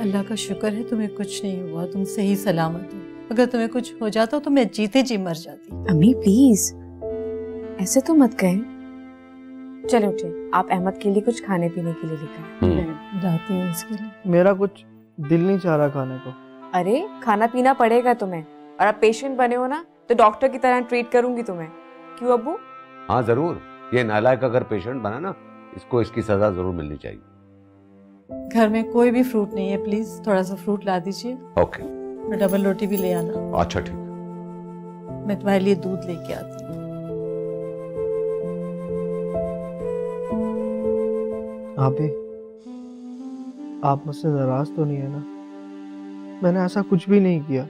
अल्लाह का शुक्र है तुम्हें कुछ नहीं हुआ, तुम सही सलामत हो। अगर तुम्हें कुछ हो जाता तो मैं जीते जी मर जाती। अम्मी प्लीज ऐसे तो मत कहें। चलो उठिए, आप अहमद के लिए कुछ खाने पीने के लिए लेकर मैं जाती हूँ इसके लिए। मेरा कुछ दिल नहीं चाह रहा खाने को। अरे खाना पीना पड़ेगा तुम्हें, और आप पेशेंट बने हो ना तो डॉक्टर की तरह ट्रीट करूंगी तुम्हें। क्यों अब्बू? हाँ जरूर, ये नालायक अगर पेशेंट बना ना, इसको इसकी सजा जरूर मिलनी चाहिए। घर में कोई भी फ्रूट नहीं है, प्लीज थोड़ा सा फ्रूट ला दीजिए। ओके। और डबल रोटी भी ले आना। अच्छा ठीक। मैं तुम्हारे लिए दूध लेके आती हूँ। आप मुझसे नाराज तो नहीं है ना? मैंने ऐसा कुछ भी नहीं किया।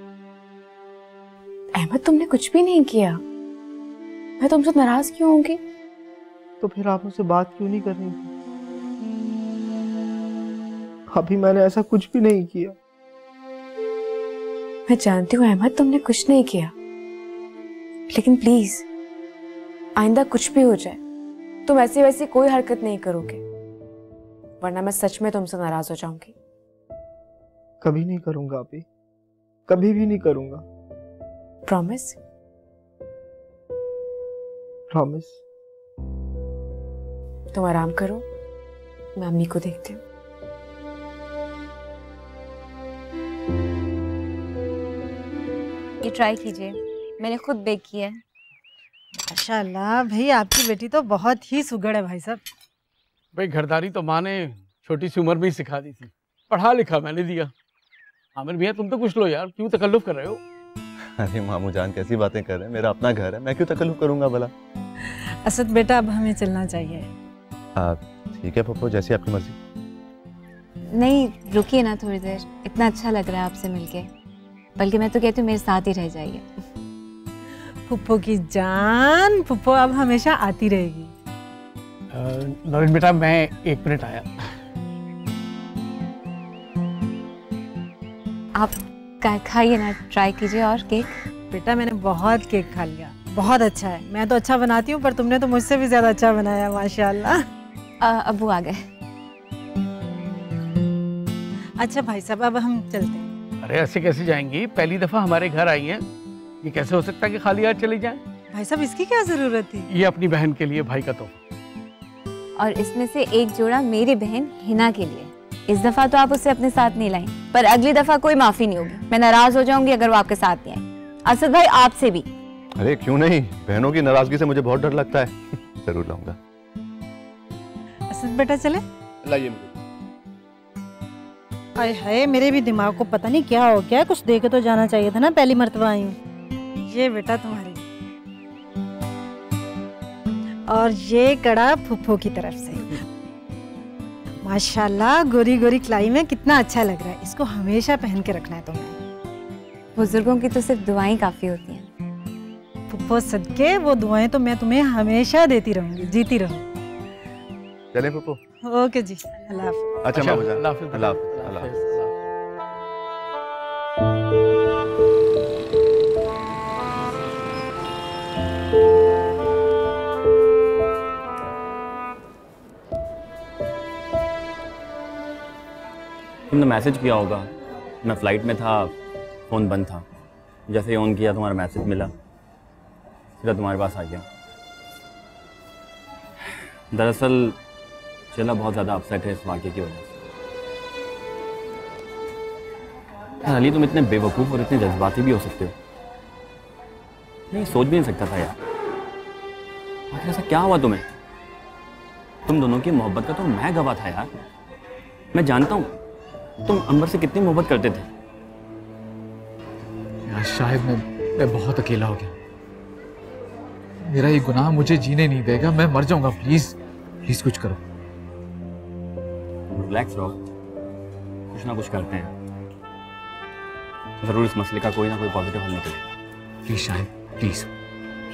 अहमद तुमने कुछ भी नहीं किया, मैं तुमसे नाराज क्यों होंगी? तो फिर आप मुझसे बात क्यों नहीं कर रही थी? अभी मैंने ऐसा कुछ भी नहीं किया। मैं जानती हूँ अहमद तुमने कुछ नहीं किया, लेकिन प्लीज आइंदा कुछ भी हो जाए तुम ऐसी वैसी कोई हरकत नहीं करोगे, वरना मैं सच में तुमसे नाराज हो जाऊंगी। कभी नहीं करूंगा अभी, कभी भी नहीं करूंगा। प्रॉमिस? प्रॉमिस। तुम आराम करो, मैं अम्मी को देखती हूँ। ये ट्राई कीजिए, मैंने खुद बेक किया है। माशाल्लाह भाई, आपकी बेटी तो बहुत ही सुघड़ है भाई साहब। भाई घरदारी तो माँ ने छोटी सी उम्र में ही सिखा दी थी, पढ़ा लिखा मैंने दिया। आमिर भैया तुम तो कुछ लो यार, क्यों तकल्लुफ कर रहे हो? अरे मामू जान कैसी बातें कर रहे हैं, मेरा अपना घर है, मैं क्यों तकल्लुफ करूंगा भला। असद बेटा अब हमें चलना चाहिए। ठीक है पप्पू, जैसी आपकी मर्जी। नहीं रुकिए ना थोड़ी देर, इतना अच्छा लग रहा है आपसे मिलके, बल्कि मैं तो कहती हूँ मेरे साथ ही रह जाइए। फुप्पो की जान, फुप्पो अब हमेशा आती रहेगी। नरेन बेटा मैं 1 मिनट आया। आप खाइए ना, ट्राई कीजिए। और केक? बेटा मैंने बहुत केक खा लिया, बहुत अच्छा है। मैं तो अच्छा बनाती हूँ, पर तुमने तो मुझसे भी ज्यादा अच्छा बनाया माशाल्लाह। अब्बू आ गए। अच्छा भाई साहब अब हम चलते हैं। अरे ऐसे कैसे जाएंगी, पहली दफा हमारे घर आई हैं, ये कैसे हो सकता है कि खाली हाथ चली जाएं? भाई साहब इसकी क्या जरूरत थी? ये अपनी बहन के लिए भाई का तोहफा। और इसमें से एक जोड़ा मेरी बहन हिना के लिए। इस दफा तो आप उसे अपने साथ नहीं लाई, पर अगली दफा कोई माफी नहीं होगी। मैं नाराज हो जाऊंगी अगर वो आपके साथ नहीं आए। असद भाई आपसे भी। अरे क्यों नहीं, बहनों की नाराजगी से मुझे बहुत डर लगता है। जरूर लाऊंगा। असद बेटा चले? लाइए। आय हाय, मेरे भी दिमाग को पता नहीं क्या हो गया, कुछ दे के तो जाना चाहिए था ना, पहली मर्तबा आई हूँ। ये बेटा तुम्हारी, और ये कड़ा फुफ्फो की तरफ से। माशाल्लाह गोरी गोरी कलाई में कितना अच्छा लग रहा है, इसको हमेशा पहन के रखना है तुम्हें। बुजुर्गों की तो सिर्फ दुआएं काफी होती हैं। फुफ्फो सदके वो दुआएं तो मैं तुम्हें हमेशा देती रहूंगी, जीती रहूं। चलें फुफ्फो? ओके जी, अल्लाह हाफ़िज़। अच्छा मामू जान, अल्लाह हाफ़िज़। अल्लाह हाफ़िज़। अल्लाह हाफ़िज़। तुमने मैसेज किया होगा, मैं फ़्लाइट में था, फ़ोन बंद था। जैसे ही ऑन किया तुम्हारा मैसेज मिला, सीधा तुम्हारे पास आ गया। दरअसल शैला बहुत ज़्यादा अपसेट है इस वाक़े की वजह से। यार अली तुम इतने बेवकूफ़ और इतने जज्बाती भी हो सकते हो, नहीं सोच भी नहीं सकता था यार। आखिर ऐसा क्या हुआ तुम्हें? तुम दोनों की मोहब्बत का तो मैं गवाह था यार। मैं जानता हूँ तुम अंबर से कितनी मोहब्बत करते थे। यार शायद मैं बहुत अकेला हो गया। मेरा ये गुनाह मुझे जीने नहीं देगा, मैं मर जाऊंगा। प्लीज प्लीज कुछ करो। रिलैक्स रहो, कुछ ना कुछ करते हैं, जरूर इस मसले का कोई ना कोई पॉजिटिव हल निकलेगा। प्लीज शायद, प्लीज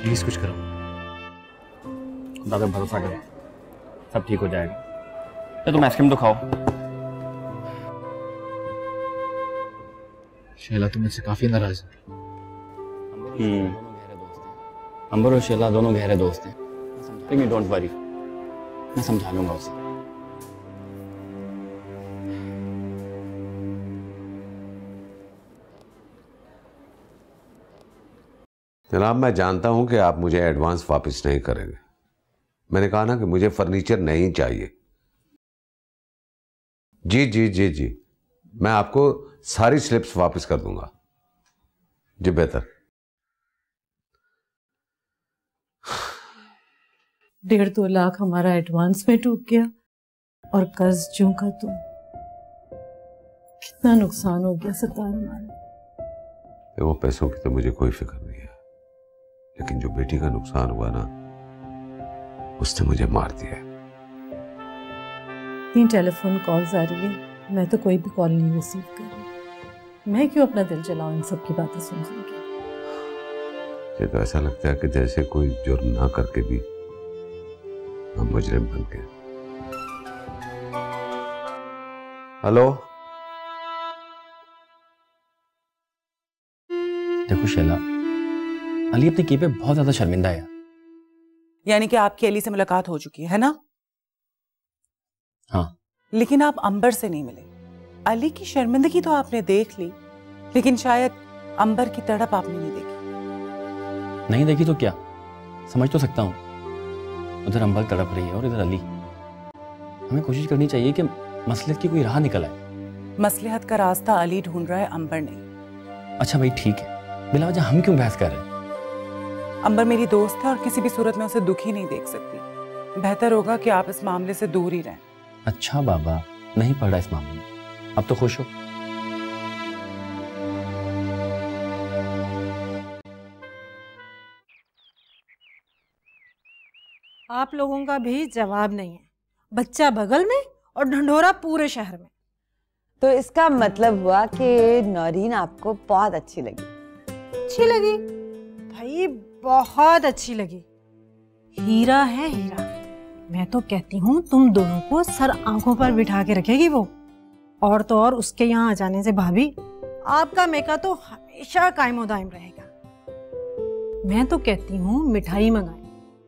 प्लीज कुछ करो। खुदा पे भरोसा करो, सब ठीक हो जाएगा। तो तुम आइसक्रीम तो खाओ। शैला तुम मुझसे काफी नाराज है। अंबर और शैला दोनों गहरे दोस्त हैं, लेकिन डोंट वरी, मैं समझा लूंगा उसे। जनाब, मैं जानता हूं कि आप मुझे एडवांस वापस नहीं करेंगे। मैंने कहा ना कि मुझे फर्नीचर नहीं चाहिए। जी जी जी जी, मैं आपको सारी स्लिप्स वापस कर दूंगा। जी बेहतर। 1.5-2 लाख हमारा एडवांस में डूब गया और कर्ज ज्यों का तुम। कितना नुकसान हो गया सत्तार हमारा। वो पैसों की तो मुझे कोई फिक्र नहीं है, लेकिन जो बेटी का नुकसान हुआ ना, उसने मुझे मार दिया। 3 टेलीफोन कॉल्स आ रही है, मैं तो कोई भी कॉल नहीं रिसीव कर रही। मैं क्यों अपना दिल जलाऊं इन सब की बातें सुन सुन के। मुझे तो ऐसा लगता है कि जैसे कोई जुर्म ना करके भी हम मुजरिम बन गए। हेलो। देखो शैला, अली अपने की पे बहुत ज्यादा शर्मिंदा है। यानी कि आपकी अली से मुलाकात हो चुकी है ना? हाँ। लेकिन आप अंबर से नहीं मिले। अली की शर्मिंदगी तो आपने देख ली, लेकिन शायद अंबर की तड़प आपने नहीं देखी। नहीं देखी तो क्या, समझ तो सकता हूँ। उधर अंबर तड़प रही है और इधर अली। हमें कोशिश करनी चाहिए कि मसलहत की कोई राह निकल आए। मसलहत का रास्ता अली ढूंढ रहा है, अंबर नहीं। अच्छा भाई ठीक है, बिला वजह हम क्यों बहस कर रहे हैं? अंबर मेरी दोस्त है और किसी भी सूरत में उसे दुखी नहीं देख सकती। बेहतर होगा कि आप इस मामले से दूर ही रहें। अच्छा बाबा, नहीं पड़ रहा इस मामले में, अब तो खुश हो। आप लोगों का भी जवाब नहीं है। बच्चा बगल में और ढंढोरा पूरे शहर में। तो इसका मतलब हुआ कि नौरीन आपको बहुत अच्छी लगी। अच्छी लगी भाई, बहुत अच्छी लगी। हीरा है हीरा। मैं तो कहती हूँ तुम दोनों को सर आंखों पर बिठा के रखेगी वो। और तो और उसके यहाँ आ जाने से भाभी, आपका मेका तो हमेशा कायमो दायम रहेगा। मैं तो कहती हूँ मिठाई मंगाएं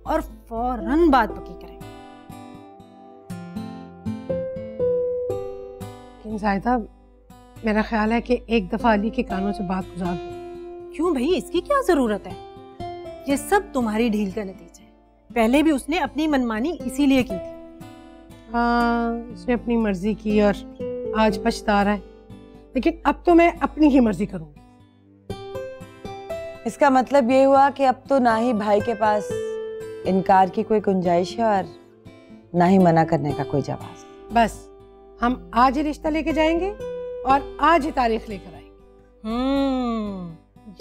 और फौरन बात पक्की करें। लेकिन जायदा, मेरा ख्याल है कि एक दफा अली के कानों से बात गुजार दो। क्यों भाई, इसकी क्या जरूरत है? ये सब तुम्हारी ढील का नतीजा है। पहले भी उसने अपनी मनमानी इसीलिए की थी। हाँ, उसने अपनी मर्जी की और आज पछता रहा है, लेकिन अब तो मैं अपनी ही मर्जी करूंगी। इसका मतलब ये हुआ कि अब तो ना ही भाई के पास इनकार की कोई गुंजाइश है और ना ही मना करने का कोई जवाब। बस हम आज ही रिश्ता लेके जाएंगे और आज ही तारीख लेकर आएंगे।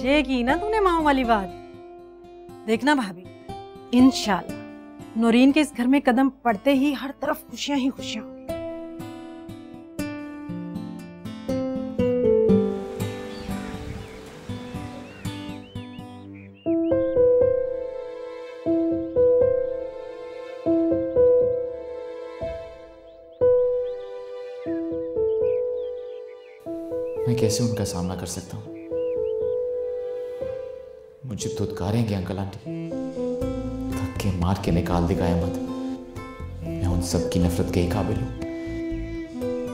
ये की ना तूने माँ वाली बात। देखना भाभी, इंशाल्लाह नौरीन के इस घर में कदम पड़ते ही हर तरफ खुशियां ही खुशियां। मैं कैसे उनका सामना कर सकता हूँ? मुझे धुतकारेंगे अंकल आंटी, धक्के मार के निकाल देगा अहमद। मैं उन सब की नफरत के ही काबिल हूँ।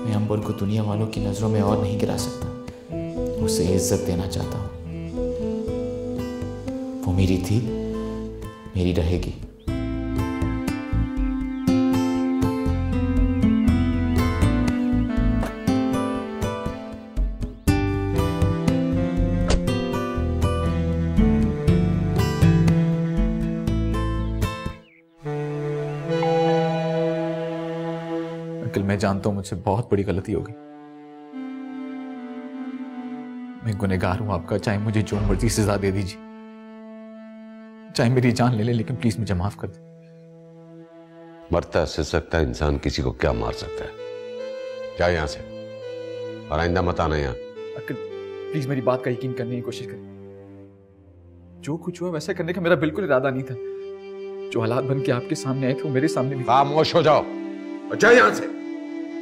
मैं अंबर को दुनिया वालों की नजरों में और नहीं गिरा सकता। उसे इज्जत देना चाहता हूँ। वो मेरी थी, मेरी रहेगी। मैं जानता हूं मुझसे बहुत बड़ी गलती होगी। मैं गुनहगार हूं आपका, चाहे मुझे जो मर्जी सजा दे दीजिए, चाहे मेरी जान ले ले, लेकिन प्लीज मुझे माफ कर दे। मरता से सकता इंसान किसी को क्या मार सकता है? क्या यहां से, और आइंदा मत आना यहाँ। प्लीज मेरी बात का यकीन करने की कोशिश करें। जो कुछ हुआ वैसा करने का मेरा बिल्कुल इरादा नहीं था। जो हालात बन के आपके सामने आए थे वो मेरे सामने भी। खामोश हो जाओ और जाओ यहां से,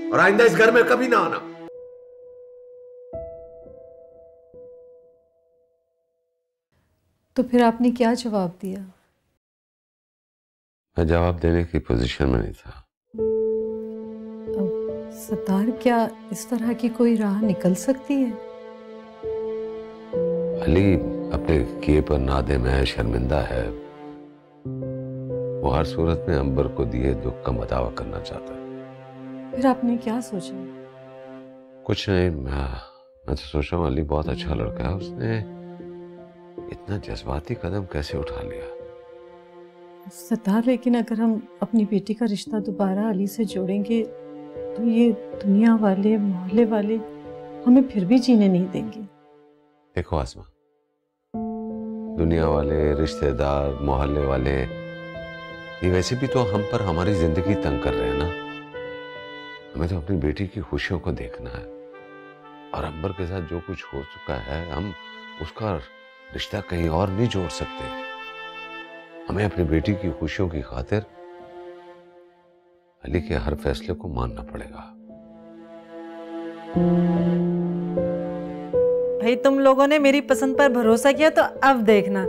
और आइंदा इस घर में कभी ना आना। तो फिर आपने क्या जवाब दिया? मैं जवाब देने की पोजीशन में नहीं था। अब सत्तार, क्या इस तरह की कोई राह निकल सकती है? अली अपने किए पर नादिम है, शर्मिंदा है। वो हर सूरत में अंबर को दिए दुख का मदावा करना चाहता है। फिर आपने क्या सोचा? कुछ नहीं, मैं तो सोच रहा हूँ अली बहुत अच्छा लड़का है, उसने इतना जज्बाती कदम कैसे उठा लिया। सत्तार, लेकिन अगर हम अपनी बेटी का रिश्ता दोबारा अली से जोड़ेंगे तो ये दुनिया वाले, मोहल्ले वाले हमें फिर भी जीने नहीं देंगे। देखो आसमा, दुनिया वाले, रिश्तेदार, मोहल्ले वाले, ये वैसे भी तो हम पर हमारी जिंदगी तंग कर रहे हैं ना। हमें तो अपनी बेटी की खुशियों को देखना है, और अंबर के साथ जो कुछ हो चुका है, हम उसका रिश्ता कहीं और नहीं जोड़ सकते। हमें अपनी बेटी की खुशियों की खातिर अली के हर फैसले को मानना पड़ेगा। भाई तुम लोगों ने मेरी पसंद पर भरोसा किया, तो अब देखना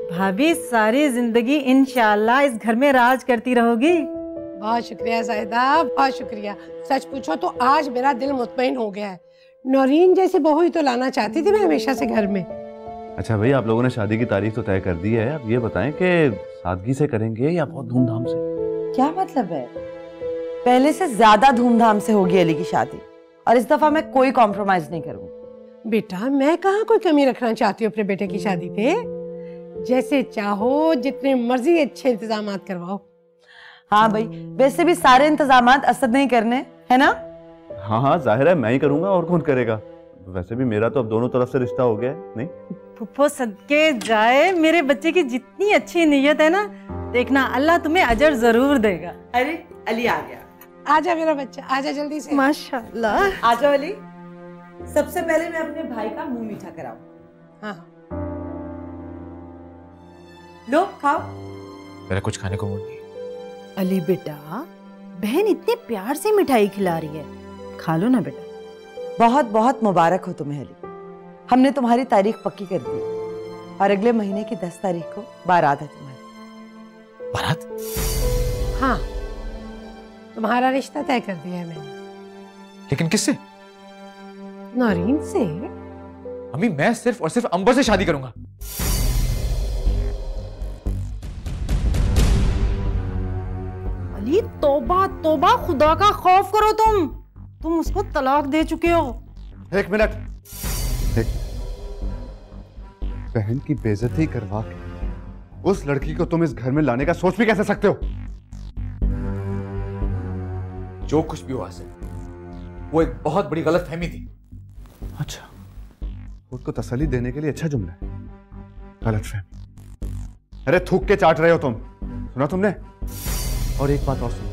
भाभी सारी जिंदगी इंशाल्लाह इस घर में राज करती रहोगी। बहुत शुक्रिया जायदा, बहुत शुक्रिया। सच पूछो तो आज मेरा दिल मुतमईन हो गया है। नौरीन जैसी बहू ही तो लाना चाहती थी मैं हमेशा से घर में। अच्छा भाई, आप लोगों ने शादी की तारीख तो तय कर दी है, अब ये बताएं कि सादगी से करेंगे या बहुत धूमधाम से? क्या मतलब है? पहले से ज्यादा धूमधाम से होगी अली की शादी, और इस दफा मैं कोई कॉम्प्रोमाइज नहीं करूंगी। बेटा मैं कहाँ कोई कमी रखना चाहती हूँ अपने बेटे की शादी पे। जैसे चाहो, जितने मर्जी अच्छे इंतजाम करवाओ। हाँ भाई, वैसे भी सारे इंतजाम असद नहीं करने, है ना? हाँ हाँ, जाहिर है मैं ही करूंगा, और कौन करेगा। वैसे भी मेरा तो अब दोनों तरफ से रिश्ता हो गया है। नहीं फुफ्फो सदके जाए, मेरे बच्चे की जितनी अच्छी नीयत है ना, देखना अल्लाह तुम्हें अजर जरूर देगा। अरे अली आ गया। आजा मेरा बच्चा, आजा जल्दी से। माशाल्लाह। आजा अली। सबसे पहले मैं अपने भाई का मुंह मीठा कराऊं। हाँ लो खाओ। मेरा कुछ खाने को मूड नहीं। अली बेटा, बहन इतने प्यार से मिठाई खिला रही है, खा लो ना बेटा। बहुत बहुत मुबारक हो तुम्हें अली, हमने तुम्हारी तारीख पक्की कर दी, और अगले महीने की 10 तारीख को बारात है तुम्हारी। बारात? हाँ, तुम्हारा रिश्ता तय कर दिया है मैंने। लेकिन किससे? नौरीन से। मम्मी, मैं सिर्फ और सिर्फ अंबर से शादी करूंगा। अली तौबा तौबा, खुदा का खौफ करो तुम उसको तलाक दे चुके हो। एक मिनट। बहन की बेइज्जती करवा के उस लड़की को तुम इस घर में लाने का सोच भी कैसे सकते हो? जो कुछ भी हुआ से वो एक बहुत बड़ी गलतफहमी थी। अच्छा, खुद को तसल्ली देने के लिए अच्छा जुमला है, गलतफहमी। अरे थूक के चाट रहे हो तुम, सुना तुमने? और एक बात और सुनो,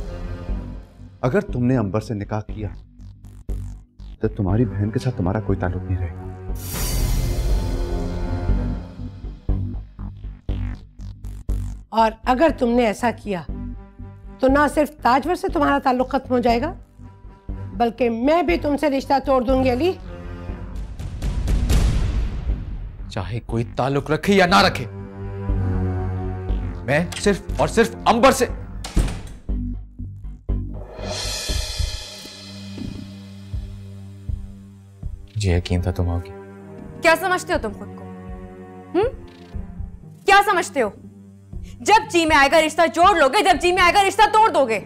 अगर तुमने अंबर से निकाह किया तो तुम्हारी बहन के साथ तुम्हारा कोई ताल्लुक नहीं रहेगा। और अगर तुमने ऐसा किया तो ना सिर्फ ताजवर से तुम्हारा ताल्लुक खत्म हो जाएगा, बल्कि मैं भी तुमसे रिश्ता तोड़ दूंगी अली। चाहे कोई ताल्लुक रखे या ना रखे, मैं सिर्फ और सिर्फ अंबर से। मुझे यकीन था तुम आओगी। क्या समझते हो तुम खुद को? क्या समझते हो? जब जी में आएगा रिश्ता जोड़ लोगे, जब जी में आएगा रिश्ता तोड़ दोगे।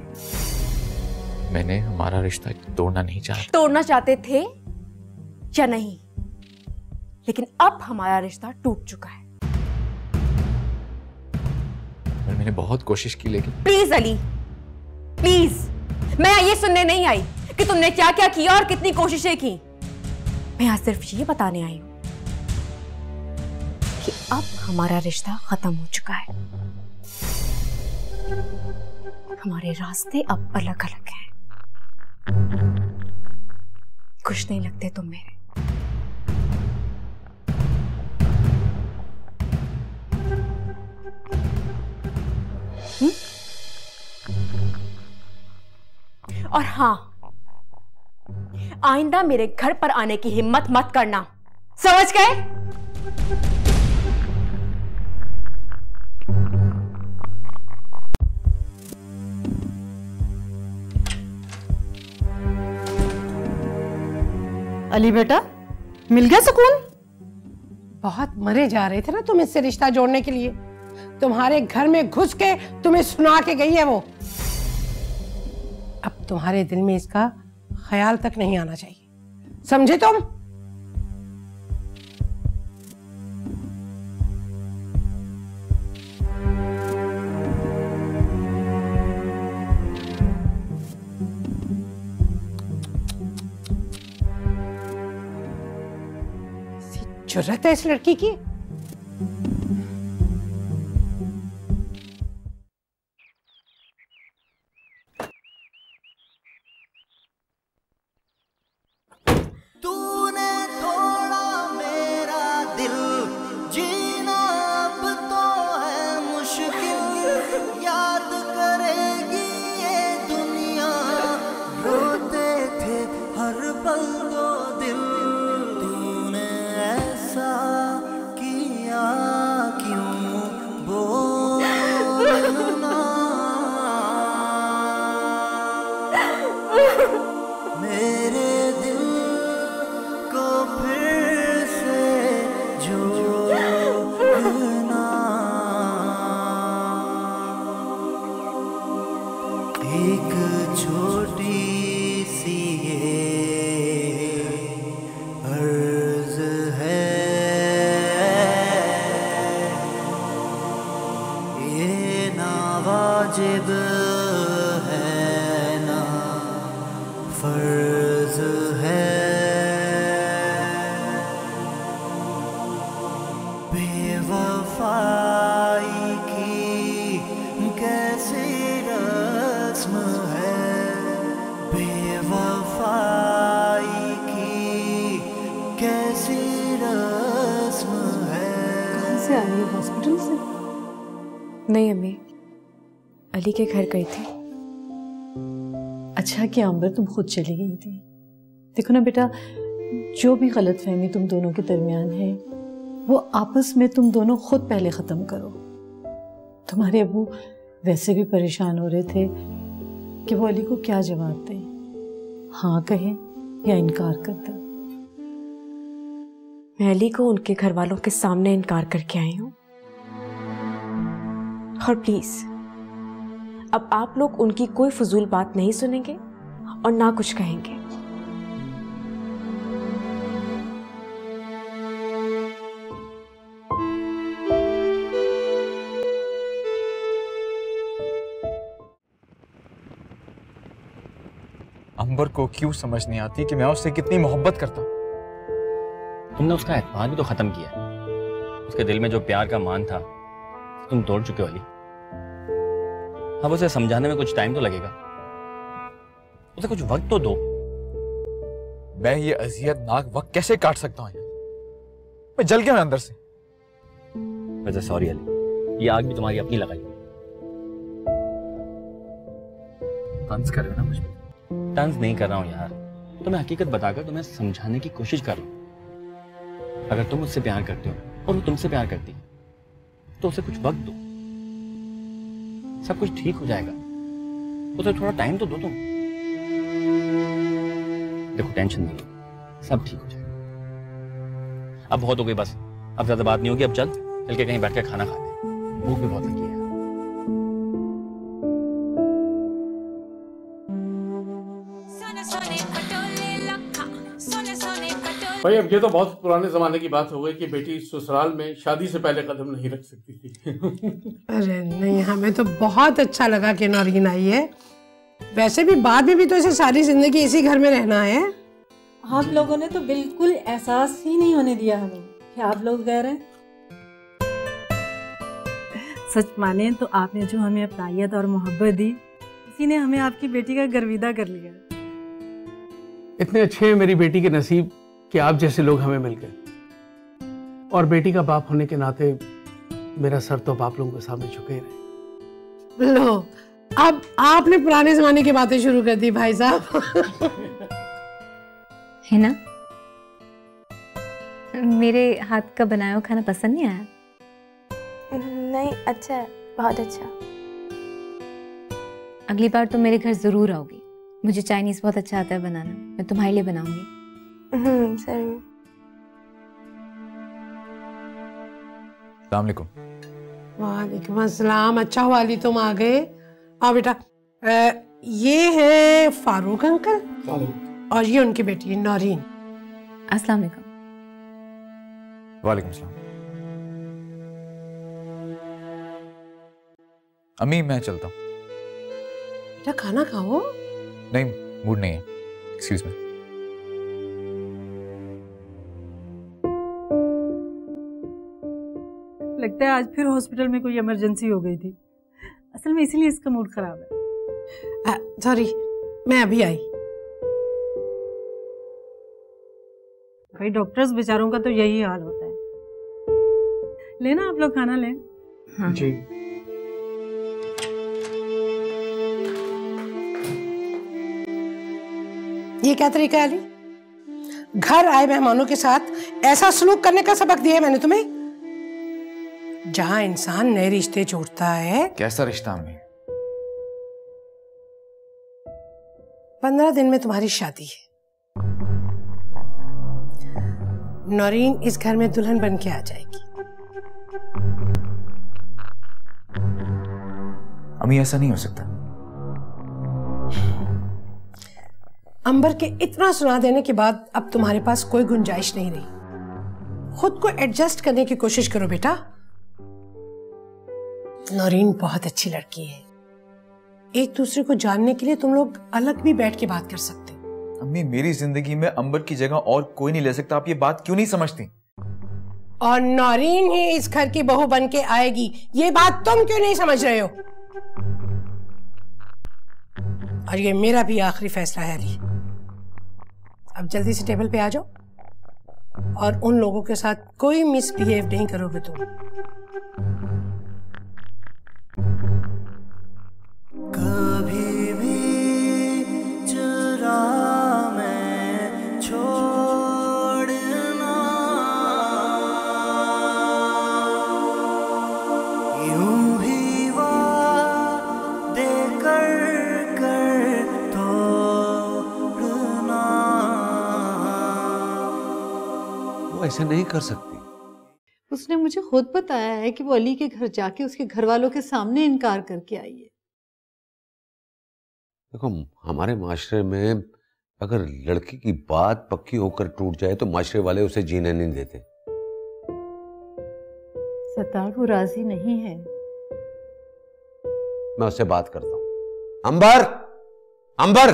मैंने हमारा रिश्ता तोड़ना नहीं चाहता। तोड़ना चाहते थे या नहीं, लेकिन अब हमारा रिश्ता टूट चुका है। और मैंने बहुत कोशिश की, लेकिन प्लीज अली, प्लीज, मैं ये सुनने नहीं आई कि तुमने क्या क्या किया और कितनी कोशिशें की। मैं यहाँ सिर्फ ये बताने आई हूं कि अब हमारा रिश्ता खत्म हो चुका है। हमारे रास्ते अब अलग अलग हैं। खुश नहीं लगते तुम मेरे? और हाँ, आइंदा मेरे घर पर आने की हिम्मत मत करना, समझ गए? अली बेटा, मिल गया सुकून? बहुत मरे जा रहे थे ना तुम इससे रिश्ता जोड़ने के लिए। तुम्हारे घर में घुस के तुम्हें सुना के गई है वो। अब तुम्हारे दिल में इसका ख्याल तक नहीं आना चाहिए, समझे तुम? जरूरत है इस लड़की की। तूने तोड़ा मेरा दिल, जीना अब तो है मुश्किल। याद करेगी ये दुनिया, रोते थे हर पल दो दिल। तूने ऐसा किया क्यों बोलना, मेरे दिल को फिर से जोड़ना। एक छोटी सी ये अर्ज है, ये ना वाजिब है ना फर्ज है। बेवफाई की कैसी रस्म है, बेवफाई की कैसी रस्म है। कहाँ से आई हो? हॉस्पिटल से? नहीं अम्मी, अली के घर गई थी। अच्छा किया अंबर तुम खुद चली गई थी। देखो ना बेटा, जो भी गलतफहमी तुम दोनों के दरमियान है वो आपस में तुम दोनों खुद पहले ख़त्म करो। तुम्हारे अबू वैसे भी परेशान हो रहे थे कि वो अली को क्या जवाब दें, हाँ कहें या इनकार कर दें। मैं अली को उनके घर वालों के सामने इनकार करके आई हूँ। और प्लीज अब आप लोग उनकी कोई फजूल बात नहीं सुनेंगे और ना कुछ कहेंगे। अंबर को क्यों समझ नहीं आती कि मैं उससे कितनी मोहब्बत करता हूँ। तुमने उसका एतमाद भी तो खत्म किया। उसके दिल में जो प्यार का मान था तुम तोड़ चुके हो अली। अब उसे समझाने में कुछ टाइम तो लगेगा, उसे कुछ वक्त तो दो। मैं ये अजियतनाक वक्त कैसे काट सकता हूँ? मैं जल गया हूं अंदर से। वैसे सॉरी अली, ये आग भी तुम्हारी अपनी लगाई। तंज कर रहे हो ना मुझ पे? तंज नहीं कर रहा हूं यार, तुम्हें हकीकत बताकर तुम्हें समझाने की कोशिश कर रहा हूं। अगर तुम उससे प्यार करते हो और वो तुमसे प्यार करती है तो उसे कुछ वक्त दो, सब कुछ ठीक हो जाएगा। उसे थोड़ा टाइम तो दो तुम। देखो टेंशन नहीं लो, सब ठीक हो जाएगा। अब बहुत हो गई बस, अब ज्यादा बात नहीं होगी। अब चल के कहीं बैठ के खाना खाते हैं, भूख भी बहुत लगी है। भाई अब ये तो बहुत पुराने जमाने की बात हो गई कि बेटी ससुराल में शादी से पहले कदम नहीं रख सकती थी। अरे नहीं, हमें तो बहुत अच्छा लगा कि नौरीन आई है। वैसे भी बाद में भी तो इसे सारी जिंदगी इसी घर में रहना है। आप लोगों ने तो बिल्कुल एहसास ही नहीं होने दिया हमें कि आप लोग गए हैं। सच माने तो आपने जो हमें अपनायत और मोहब्बत दी, इसी ने हमें आपकी बेटी का गर्विदा कर लिया। इतने अच्छे हैं मेरी बेटी के नसीब कि आप जैसे लोग हमें मिल गए, और बेटी का बाप होने के नाते मेरा सर तो आप लोगों के सामने झुके ही रहे। लो, अब आपने पुराने जमाने की बातें शुरू कर दी भाई साहब। है ना, मेरे हाथ का बनाया हुआ खाना पसंद नहीं आया? नहीं, अच्छा है, बहुत अच्छा। अगली बार तुम मेरे घर जरूर आओगी। मुझे चाइनीज बहुत अच्छा आता है बनाना, मैं तुम्हारे लिए बनाऊंगी। सर। अस्सलाम वालेकुम। वालेकुम अस्सलाम। अच्छा हुआ अली तुम आ गए। आओ बेटा। ये है फारूक अंकल और ये उनकी बेटी नौरीन। अस्सलाम वालेकुम। वालेकुम सलाम। अम्मी मैं चलता हूँ। बेटा खाना खाओ। नहीं, मूड नहीं है। Excuse me. लगता है आज फिर हॉस्पिटल में कोई इमरजेंसी हो गई थी। असल में इसीलिए इसका मूड खराब है। सॉरी, मैं अभी आई। भाई डॉक्टर्स बेचारों का तो यही हाल होता है। लेना आप लोग खाना लें। हाँ। जी। ये क्या तरीका है अली? घर आए मेहमानों के साथ ऐसा सलूक करने का सबक दिया है मैंने तुम्हें? जहां इंसान नए रिश्ते जोड़ता है। कैसा रिश्ता अम्मी? 15 दिन में तुम्हारी शादी है। नौरीन इस घर में दुल्हन बन के आ जाएगी। अम्मी ऐसा नहीं हो सकता। अंबर के इतना सुना देने के बाद अब तुम्हारे पास कोई गुंजाइश नहीं रही। खुद को एडजस्ट करने की कोशिश करो बेटा। नौरीन बहुत अच्छी लड़की है। एक दूसरे को जानने के लिए तुम लोग अलग भी बैठ के बात कर सकते हो। अम्मी मेरी जिंदगी में अंबर की जगह और कोई नहीं ले सकता। आप ये बात क्यों नहीं समझती? और नौरीन ही इस घर की बहू बन के आएगी, ये बात तुम क्यों नहीं समझ रहे हो? और ये मेरा भी आखिरी फैसला है अली। अब जल्दी से टेबल पे आ जाओ और उन लोगों के साथ कोई मिसबिहेव नहीं करोगे तुम। कभी भी जरा मैं छोड़ना, यूं ही वादे कर तोड़ना। वो ऐसे नहीं कर सकती। उसने मुझे खुद बताया है कि वो अली के घर जाके उसके घर वालों के सामने इनकार करके आई है। देखो, हमारे माशरे में अगर लड़की की बात पक्की होकर टूट जाए तो माशरे वाले उसे जीने नहीं देते। सत्तार वो राजी नहीं है। मैं उससे बात करता हूं। अंबर, अंबर,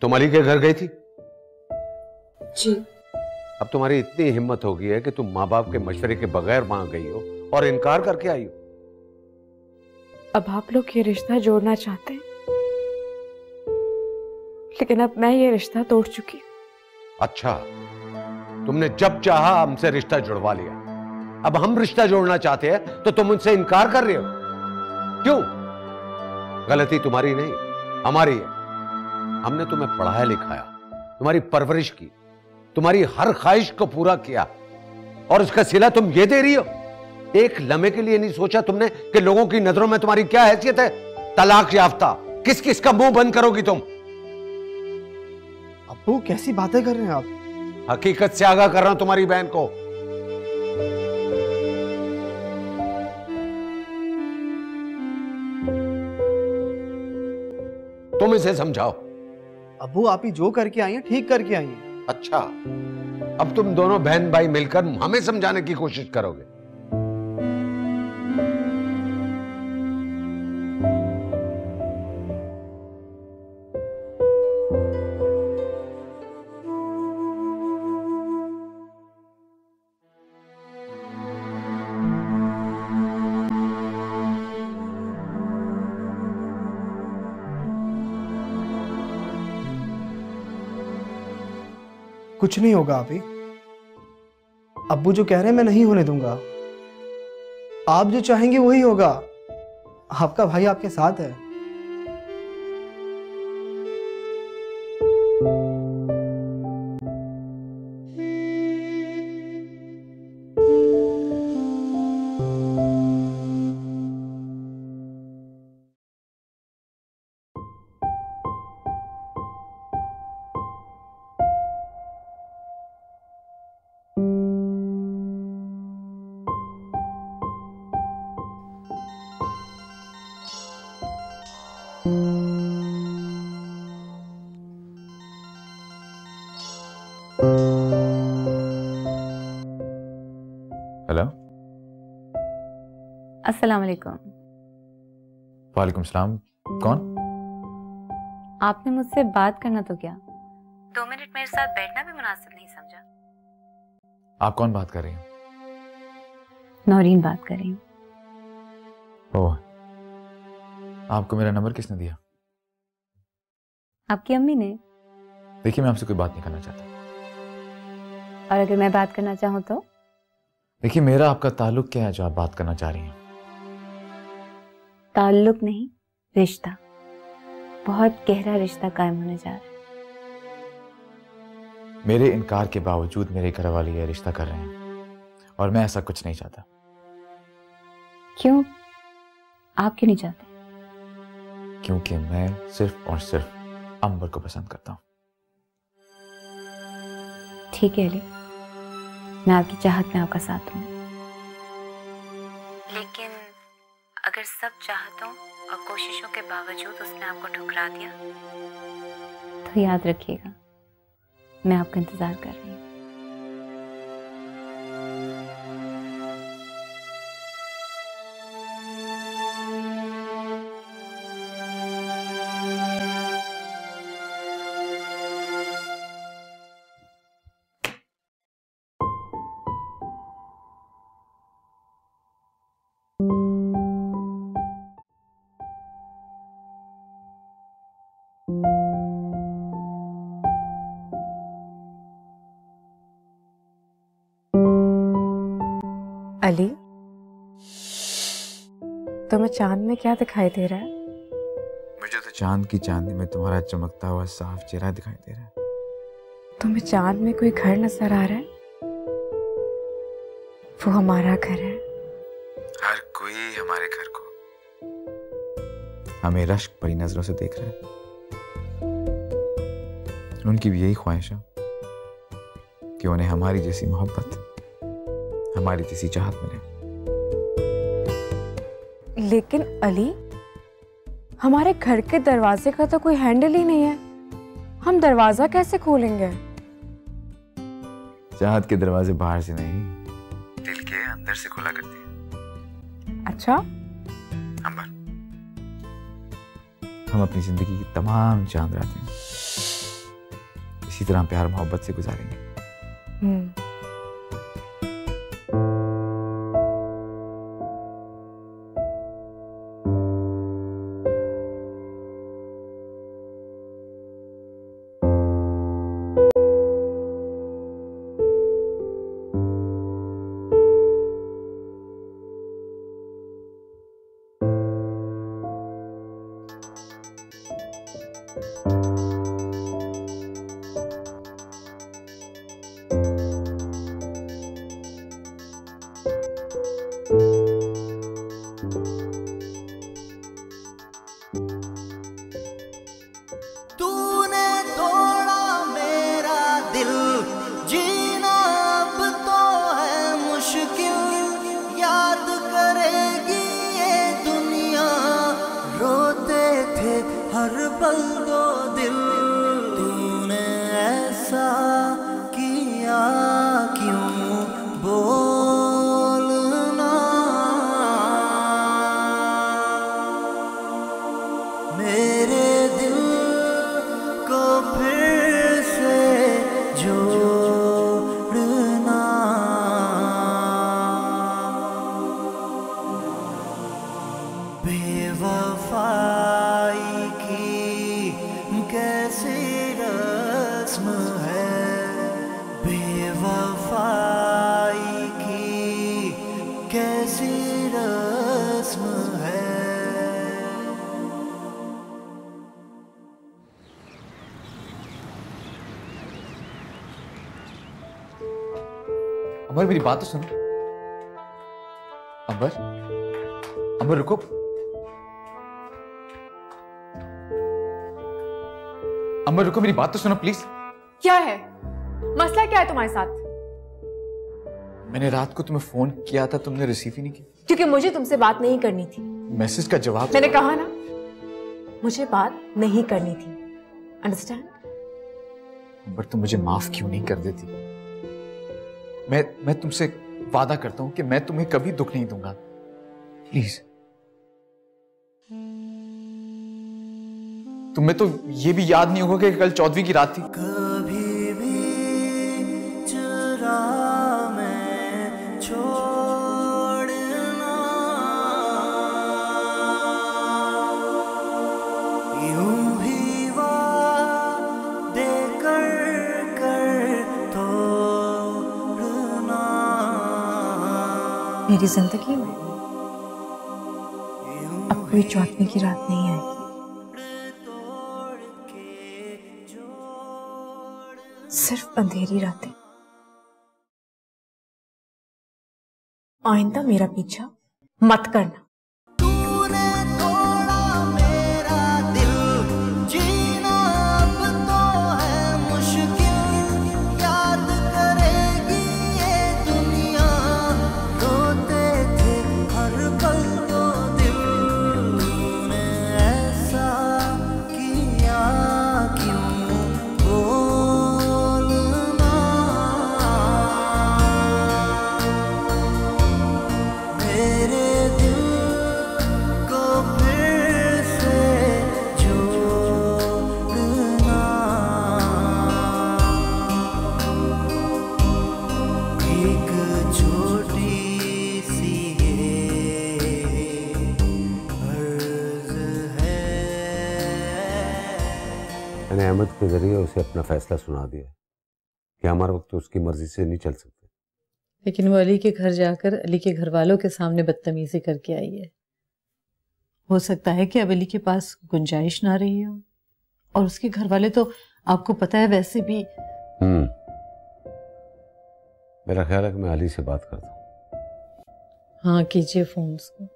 तुम अली के घर गई थी? जी। अब तुम्हारी इतनी हिम्मत हो गई है कि तुम माँ बाप के मशवरे के बगैर वहां गई हो और इनकार करके आई हो। अब आप लोग ये रिश्ता जोड़ना चाहते हैं, लेकिन अब मैं ये रिश्ता तोड़ चुकी हूँ। अच्छा, तुमने जब चाहा हमसे रिश्ता जुड़वा लिया। अब हम रिश्ता जोड़ना चाहते हैं तो तुम उनसे इनकार कर रहे हो। क्यों? गलती तुम्हारी नहीं, हमारी है। हमने तुम्हें पढ़ाया लिखाया, तुम्हारी परवरिश की, तुम्हारी हर ख्वाहिश को पूरा किया और उसका सिला तुम ये दे रही हो। एक लम्हे के लिए नहीं सोचा तुमने कि लोगों की नजरों में तुम्हारी क्या हैसियत है? तलाक याफ्ता। किस किस का मुंह बंद करोगी तुम? अब्बू कैसी बातें कर रहे हैं आप? हकीकत से आगाह कर रहा हूं तुम्हारी बहन को। तुम इसे समझाओ। अब्बू आप ही जो करके आई हैं ठीक करके आई हैं। अच्छा, अब तुम दोनों बहन भाई मिलकर हमें समझाने की कोशिश करोगे। कुछ नहीं होगा आप ही। अब्बू जो कह रहे हैं मैं नहीं होने दूंगा। आप जो चाहेंगे वही होगा। आपका भाई आपके साथ है। अस्सलाम वालेकुम। वालेकुम सलाम। कौन? आपने मुझसे बात करना तो क्या, 2 मिनट मेरे साथ बैठना भी मुनासिब नहीं समझा। आप कौन बात कर रही हैं? नौरीन बात कर रही हूँ। ओह, आपको मेरा नंबर किसने दिया? आपकी अम्मी ने। देखिए, मैं आपसे कोई बात नहीं करना चाहता। और अगर मैं बात करना चाहूँ तो? देखिए, मेरा आपका ताल्लुक क्या है जो आप बात करना चाह रही हैं? ताल्लुक नहीं, रिश्ता। बहुत गहरा रिश्ता कायम होने जा रहा है। मेरे इनकार के बावजूद मेरे घर वाले ये रिश्ता कर रहे हैं और मैं ऐसा कुछ नहीं चाहता। क्यों? आप क्यों नहीं चाहते? क्योंकि मैं सिर्फ और सिर्फ अंबर को पसंद करता हूँ। ठीक है अली, मैं आपकी चाहत में आपका साथ हूँ, लेकिन अगर सब चाहतों और कोशिशों के बावजूद उसने आपको ठुकरा दिया तो याद रखिएगा, मैं आपका इंतजार कर रही हूँ। अली, तुम्हें चांद में क्या दिखाई दे रहा है? मुझे तो चांद की चांदनी में तुम्हारा चमकता हुआ साफ चेहरा दिखाई दे रहा है। तुम्हें चांद में कोई घर नजर आ रहा है? वो हमारा घर है। हर कोई हमारे घर को हमें रश्क भरी नजरों से देख रहा है। उनकी भी यही ख्वाहिश है कि उन्हें हमारी जैसी मोहब्बत, हमारी जैसी चाहत मिले। लेकिन अली, हमारे घर के दरवाजे का तो कोई हैंडल ही नहीं है, हम दरवाजा कैसे खोलेंगे? चाहत के दरवाजे बाहर से नहीं, दिल के अंदर से खोला करती है। अच्छा? अंबर, हम अपनी जिंदगी की तमाम चांद रातें इसी तरह प्यार मोहब्बत से गुजारेंगे। तूने तोड़ा मेरा दिल, जीना अब तो है मुश्किल। याद करेगी ये दुनिया, रोते थे हर पल दो दिल। तूने ऐसा किया क्यों बोलना, मेरे दिल को फिर से जोड़ना। बेवफाई की कैसी रस्म है, बेवफाई की कैसी रस्म है। अंबर, मेरी बात तो सुनो। अंबर, अंबर रुको। अंबर रुको, मेरी बात तो सुनो प्लीज। क्या है मसला? क्या है तुम्हारे साथ? मैंने रात को तुम्हें फोन किया था, तुमने रिसीव ही नहीं किया। क्योंकि मुझे तुमसे बात नहीं करनी थी। मैसेज का जवाब मैंने कहा ना, मुझे बात नहीं करनी थी। अंडरस्टैंड? अंबर, तुम मुझे माफ क्यों नहीं कर देती? मैं तुमसे वादा करता हूं कि मैं तुम्हें कभी दुख नहीं दूंगा। प्लीज। तुम्हें तो ये भी याद नहीं होगा कि कल 14वीं की रात थी। कभी भी चुरा मैं छोड़ना, यूं ही वादे कर तोड़ना। मेरी जिंदगी में अब कोई 14वीं की रात नहीं आएगी। सिर्फ अंधेरी रातें। आइंदा मेरा पीछा मत करना। मैंने अहमद के जरिए उसे अपना फैसला सुना दिया कि हमारा वक्त उसकी मर्जी से नहीं चल सकते। लेकिन वो अली के घर जाकर अली के घर वालों के सामने बदतमीजी करके आई है। हो सकता है कि अब अली के पास गुंजाइश ना रही हो, और उसके घर वाले तो आपको पता है वैसे भी। मेरा ख्याल है कि मैं अली से बात करता हूँ। हाँ कीजिए फोन उसको।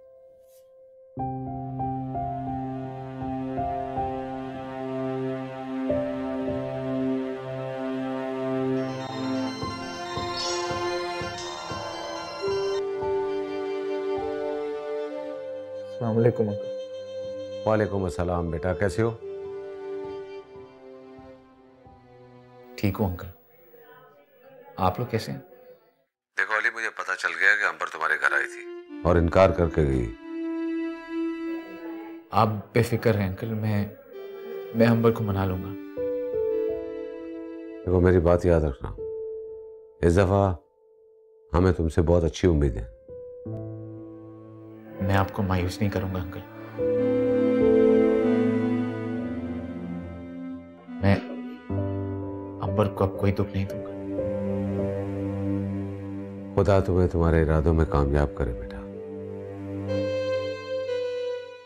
अस्सलामुअलैकुम अंकल। वालेकुम अस्सलाम। बेटा कैसे हो? ठीक हूँ अंकल, आप लोग कैसे हैं? देखो अली, मुझे पता चल गया कि अंबर तुम्हारे घर आई थी और इनकार करके गई। आप बेफिक्र हैं अंकल, मैं अंबर को मना लूंगा। देखो मेरी बात याद रखना, इस दफा हमें तुमसे बहुत अच्छी उम्मीद है। मैं आपको मायूस नहीं करूंगा अंकल। मैं अंबर को अब कोई दुख नहीं दूंगा। खुदा तुम्हें तुम्हारे इरादों में कामयाब करे बेटा।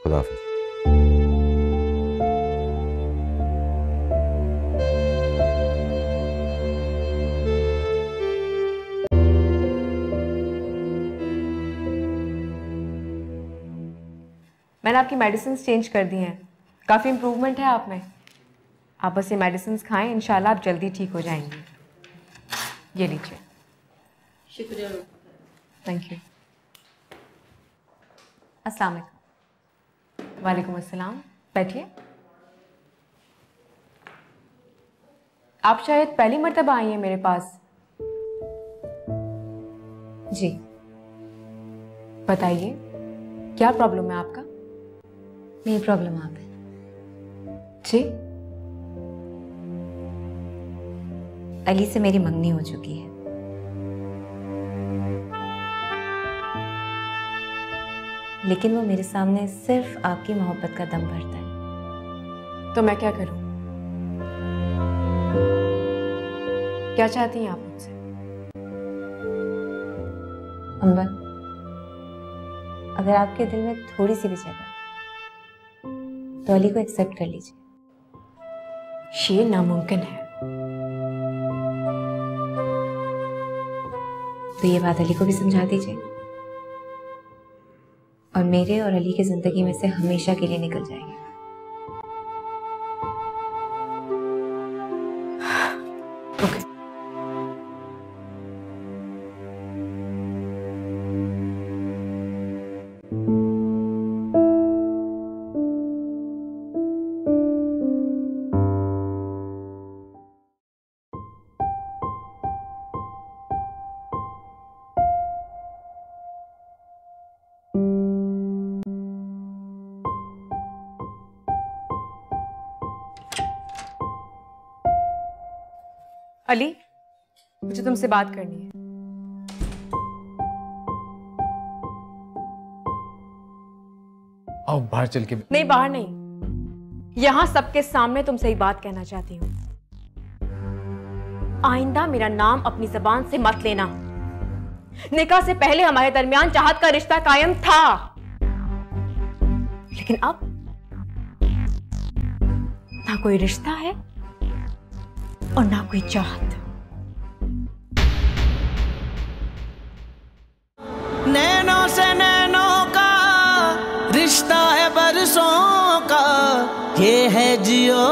खुदा हाफिज। मैंने आपकी मेडिसिन चेंज कर दी हैं, काफ़ी इम्प्रूवमेंट है आप में। आप बस ये मेडिसिन खाएं, इंशाल्लाह आप जल्दी ठीक हो जाएंगे। ये लीजिए। शुक्रिया। Thank you. अस्सलाम वालेकुम। वालेकुम अस्सलाम। बैठिए। आप शायद पहली मर्तबा आई हैं मेरे पास। जी बताइए क्या प्रॉब्लम है आपका? मेरी प्रॉब्लम आप है। जी? अली से मेरी मंगनी हो चुकी है। लेकिन वो मेरे सामने सिर्फ आपकी मोहब्बत का दम भरता है। तो मैं क्या करूं? क्या चाहती हैं आप मुझसे? अंबर, अगर आपके दिल में थोड़ी सी भी जगह तो अली को एक्सेप्ट कर लीजिए। ये नामुमकिन है। तो ये बात अली को भी समझा दीजिए और मेरे और अली की जिंदगी में से हमेशा के लिए निकल जाएंगे। अली, मुझे तुमसे बात करनी है। आओ बाहर चल के। नहीं, बाहर नहीं, यहां सबके सामने तुमसे एक बात कहना चाहती हूँ। आइंदा मेरा नाम अपनी जबान से मत लेना। निकाह से पहले हमारे दरमियान चाहत का रिश्ता कायम था, लेकिन अब ना कोई रिश्ता है और ना कोई चाहत। नैनों से नैनों का रिश्ता है बरसों का, ये है जियो